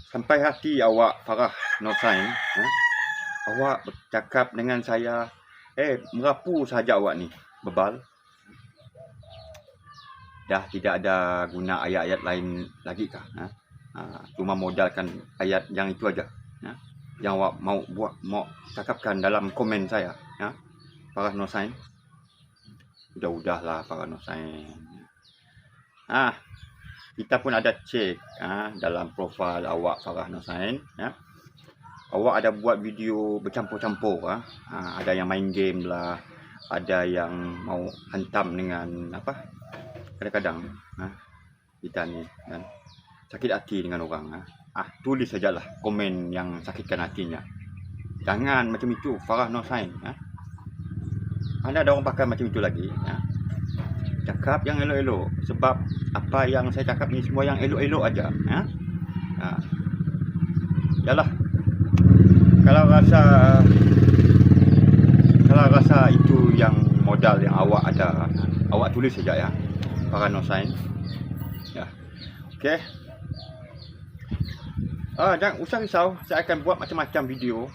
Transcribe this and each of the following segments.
Sampai hati awak Farah Nursain, awak bercakap dengan saya, merapu saja awak ni, bebal. Dah tidak ada guna ayat-ayat lain lagi kah? Cuma modalkan ayat yang itu aja, yang awak mau cakapkan dalam komen saya, Farah Nursain. Udahlah Farah Nursain. Kita pun ada cek dalam profil awak Farah Nursain, awak ada buat video bercampur-campur, ada yang main game lah, ada yang mau hantam dengan apa, kadang-kadang kita ni kan sakit hati dengan orang, tulis sajalah komen yang sakitkan hatinya. Jangan macam itu Farah Nursain. Anda ada orang pakai macam itu lagi, cakap yang elok-elok, sebab apa yang saya cakap ni semua yang elok-elok aja. Yalah, kalau rasa itu yang modal yang awak ada, awak tulis saja ya, Farah Nursain. Okey. Jangan usah risau, saya akan buat macam-macam video.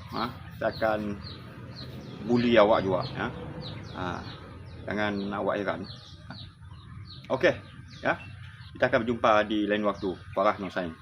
Saya akan bully awak juga, jangan awak heran. Okey, kita akan berjumpa di lain waktu. Farah Nursain.